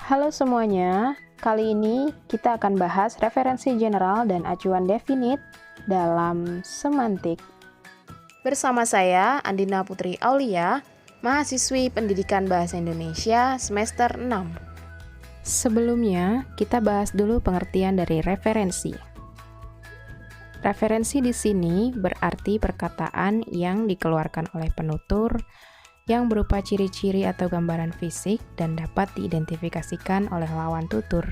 Halo semuanya, kali ini kita akan bahas referensi general dan acuan definite dalam semantik. Bersama saya, Andina Putri Aulia, mahasiswi Pendidikan Bahasa Indonesia semester 6. Sebelumnya, kita bahas dulu pengertian dari referensi. Referensi di sini berarti perkataan yang dikeluarkan oleh penutur yang berupa ciri-ciri atau gambaran fisik dan dapat diidentifikasikan oleh lawan tutur.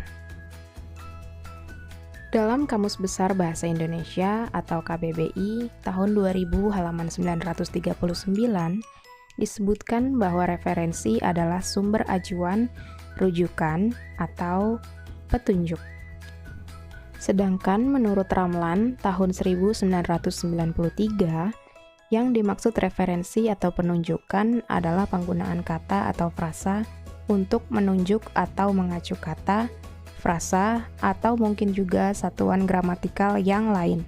Dalam Kamus Besar Bahasa Indonesia atau KBBI tahun 2000 halaman 939 disebutkan bahwa referensi adalah sumber acuan, rujukan, atau petunjuk. Sedangkan menurut Ramlan tahun 1993, yang dimaksud referensi atau penunjukan adalah penggunaan kata atau frasa untuk menunjuk atau mengacu kata, frasa, atau mungkin juga satuan gramatikal yang lain.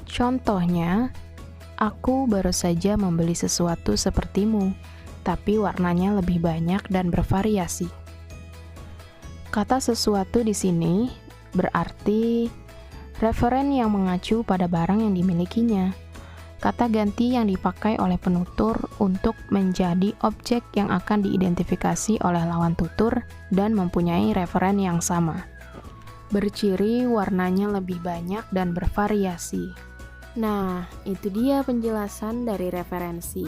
Contohnya, aku baru saja membeli sesuatu sepertimu, tapi warnanya lebih banyak dan bervariasi. Kata sesuatu di sini berarti referen yang mengacu pada barang yang dimilikinya. Kata ganti yang dipakai oleh penutur untuk menjadi objek yang akan diidentifikasi oleh lawan tutur dan mempunyai referen yang sama. Berciri warnanya lebih banyak dan bervariasi. Nah, itu dia penjelasan dari referensi.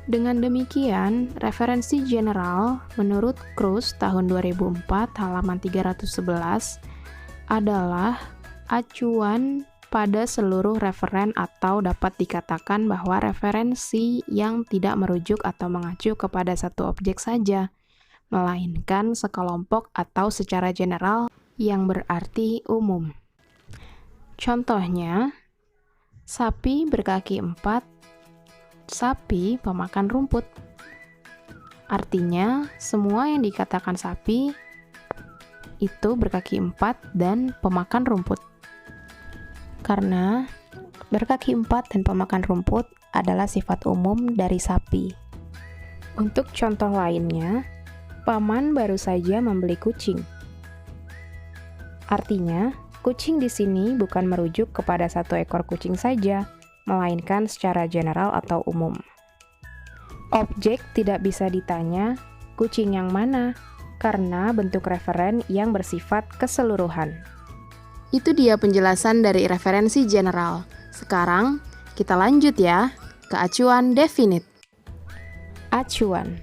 Dengan demikian, referensi general menurut Cruz tahun 2004 halaman 311 adalah acuan pada seluruh referen atau dapat dikatakan bahwa referensi yang tidak merujuk atau mengacu kepada satu objek saja, melainkan sekelompok atau secara general yang berarti umum. Contohnya, sapi berkaki 4, sapi pemakan rumput. Artinya, semua yang dikatakan sapi itu berkaki 4 dan pemakan rumput. Karena berkaki 4 dan pemakan rumput adalah sifat umum dari sapi. Untuk contoh lainnya, paman baru saja membeli kucing. Artinya, kucing di sini bukan merujuk kepada satu ekor kucing saja, melainkan secara general atau umum. Objek tidak bisa ditanya, kucing yang mana? Karena bentuk referen yang bersifat keseluruhan. Itu dia penjelasan dari referensi general. Sekarang, kita lanjut ya ke acuan definite. Acuan.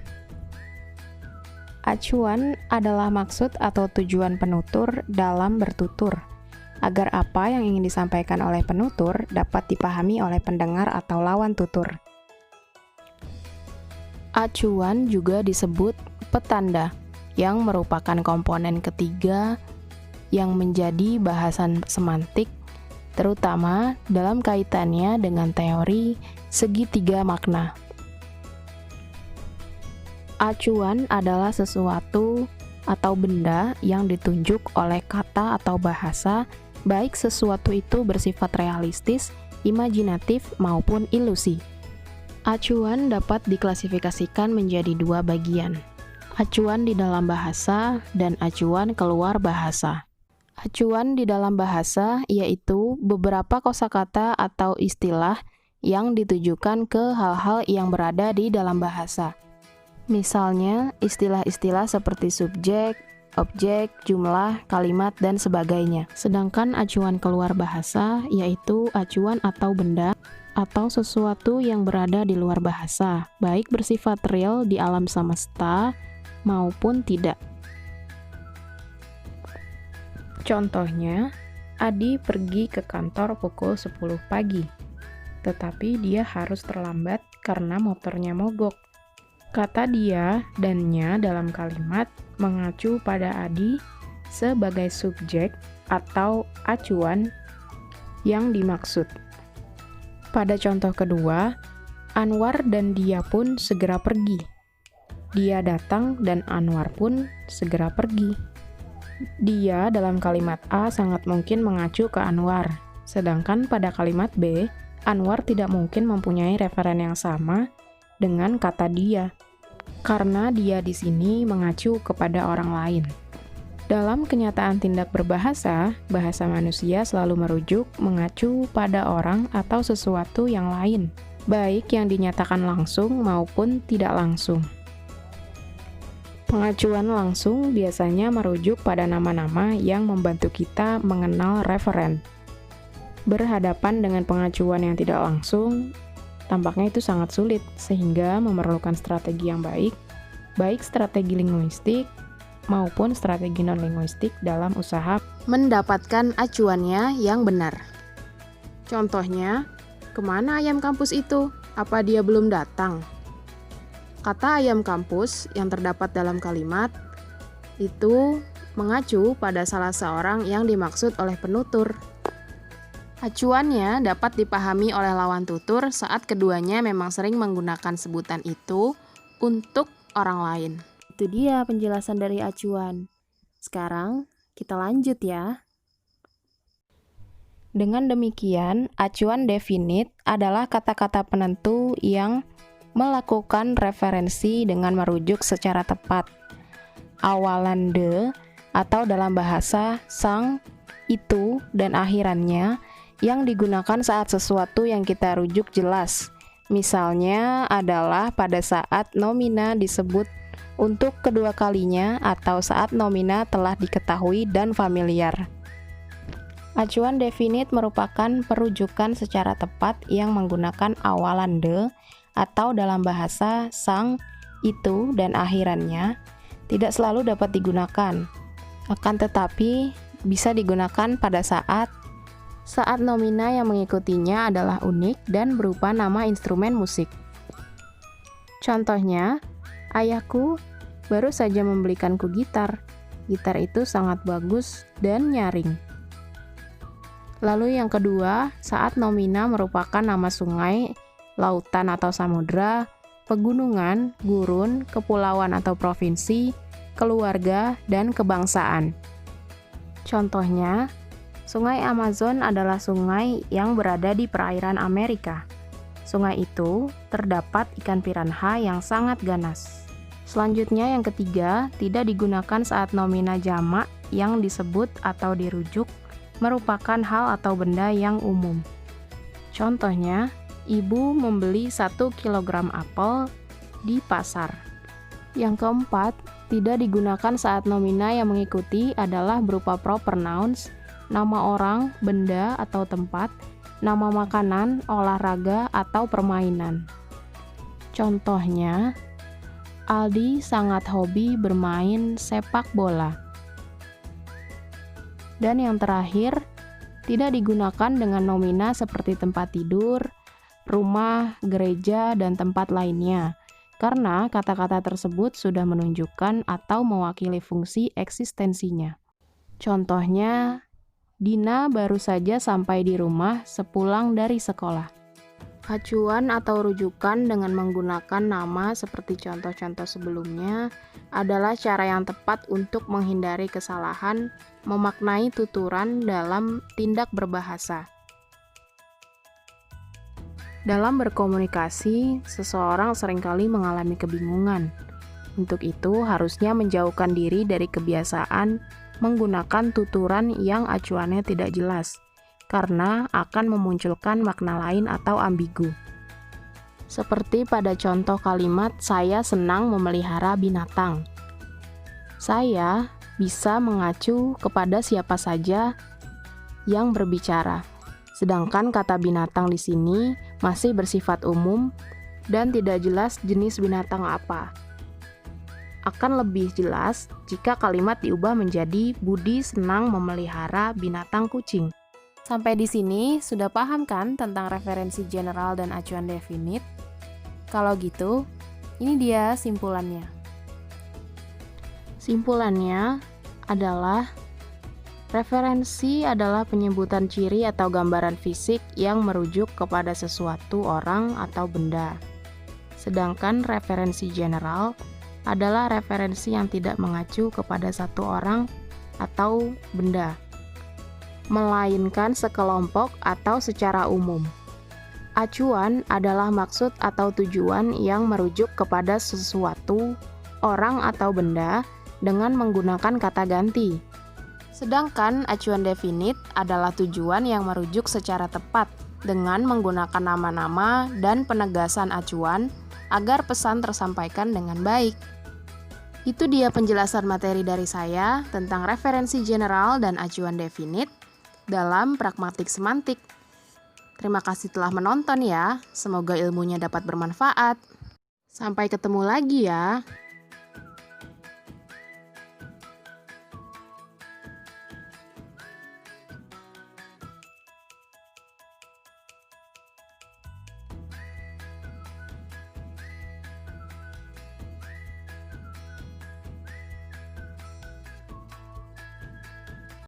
Acuan adalah maksud atau tujuan penutur dalam bertutur, agar apa yang ingin disampaikan oleh penutur dapat dipahami oleh pendengar atau lawan tutur. Acuan juga disebut petanda, yang merupakan komponen ketiga yang menjadi bahasan semantik, terutama dalam kaitannya dengan teori segitiga makna. Acuan adalah sesuatu atau benda yang ditunjuk oleh kata atau bahasa, baik sesuatu itu bersifat realistis, imajinatif, maupun ilusi. Acuan dapat diklasifikasikan menjadi dua bagian, acuan di dalam bahasa dan acuan keluar bahasa. Acuan di dalam bahasa yaitu beberapa kosakata atau istilah yang ditujukan ke hal-hal yang berada di dalam bahasa. Misalnya, istilah-istilah seperti subjek, objek, jumlah, kalimat, dan sebagainya. Sedangkan acuan keluar bahasa yaitu acuan atau benda atau sesuatu yang berada di luar bahasa, baik bersifat real di alam semesta maupun tidak. Contohnya, Adi pergi ke kantor pukul 10 pagi, tetapi dia harus terlambat karena motornya mogok. Kata dia dan nya dalam kalimat mengacu pada Adi sebagai subjek atau acuan yang dimaksud. Pada contoh kedua, Anwar dan dia pun segera pergi. Dia datang dan Anwar pun segera pergi. Dia dalam kalimat A sangat mungkin mengacu ke Anwar, sedangkan pada kalimat B, Anwar tidak mungkin mempunyai referen yang sama dengan kata dia. karena dia di sini mengacu kepada orang lain. Dalam kenyataan tindak berbahasa, bahasa manusia selalu merujuk mengacu pada orang atau sesuatu yang lain, baik yang dinyatakan langsung maupun tidak langsung. Pengacuan langsung biasanya merujuk pada nama-nama yang membantu kita mengenal referen. Berhadapan dengan pengacuan yang tidak langsung, tampaknya itu sangat sulit, sehingga memerlukan strategi yang baik strategi linguistik maupun strategi non-linguistik dalam usaha mendapatkan acuannya yang benar. Contohnya, kemana ayam kampus itu? Apa dia belum datang? Kata ayam kampus yang terdapat dalam kalimat itu mengacu pada salah seorang yang dimaksud oleh penutur. Acuannya dapat dipahami oleh lawan tutur saat keduanya memang sering menggunakan sebutan itu untuk orang lain. Itu dia penjelasan dari acuan. Sekarang kita lanjut ya. Dengan demikian, acuan definite adalah kata-kata penentu yang melakukan referensi dengan merujuk secara tepat. Awalan de atau dalam bahasa sang, itu, dan akhirannya yang digunakan saat sesuatu yang kita rujuk jelas. Misalnya adalah pada saat nomina disebut untuk kedua kalinya atau saat nomina telah diketahui dan familiar. Acuan definite merupakan perujukan secara tepat yang menggunakan awalan de atau dalam bahasa sang, itu, dan akhirannya tidak selalu dapat digunakan. Akan tetapi bisa digunakan pada saat nomina yang mengikutinya adalah unik dan berupa nama instrumen musik. Contohnya, ayahku baru saja membelikanku gitar. Gitar itu sangat bagus dan nyaring. Lalu yang kedua, saat nomina merupakan nama sungai, lautan atau samudra, pegunungan, gurun, kepulauan atau provinsi, keluarga, dan kebangsaan. Contohnya, Sungai Amazon adalah sungai yang berada di perairan Amerika. Sungai itu terdapat ikan piranha yang sangat ganas. Selanjutnya yang ketiga, tidak digunakan saat nomina jamak yang disebut atau dirujuk merupakan hal atau benda yang umum. Contohnya, ibu membeli 1 kilogram apel di pasar. Yang keempat, tidak digunakan saat nomina yang mengikuti adalah berupa proper nouns, nama orang, benda, atau tempat, nama makanan, olahraga, atau permainan. Contohnya, Aldi sangat hobi bermain sepak bola. Dan yang terakhir, tidak digunakan dengan nomina seperti tempat tidur, rumah, gereja, dan tempat lainnya, karena kata-kata tersebut sudah menunjukkan atau mewakili fungsi eksistensinya. Contohnya, Dina baru saja sampai di rumah sepulang dari sekolah. Acuan atau rujukan dengan menggunakan nama seperti contoh-contoh sebelumnya adalah cara yang tepat untuk menghindari kesalahan memaknai tuturan dalam tindak berbahasa. Dalam berkomunikasi, seseorang seringkali mengalami kebingungan. Untuk itu, harusnya menjauhkan diri dari kebiasaan menggunakan tuturan yang acuannya tidak jelas, karena akan memunculkan makna lain atau ambigu. Seperti pada contoh kalimat, saya senang memelihara binatang. Saya bisa mengacu kepada siapa saja yang berbicara. Sedangkan kata binatang di sini masih bersifat umum dan tidak jelas jenis binatang apa. Akan lebih jelas jika kalimat diubah menjadi Budi senang memelihara binatang kucing. Sampai di sini sudah paham kan tentang referensi general dan acuan definite? Kalau gitu, ini dia simpulannya. Simpulannya adalah referensi adalah penyebutan ciri atau gambaran fisik yang merujuk kepada sesuatu, orang, atau benda. Sedangkan referensi general adalah referensi yang tidak mengacu kepada satu orang atau benda, melainkan sekelompok atau secara umum. Acuan adalah maksud atau tujuan yang merujuk kepada sesuatu, orang atau benda dengan menggunakan kata ganti. Sedangkan acuan definit adalah tujuan yang merujuk secara tepat dengan menggunakan nama-nama dan penegasan acuan agar pesan tersampaikan dengan baik. Itu dia penjelasan materi dari saya tentang referensi general dan acuan definit dalam pragmatik semantik. Terima kasih telah menonton ya, semoga ilmunya dapat bermanfaat. Sampai ketemu lagi ya.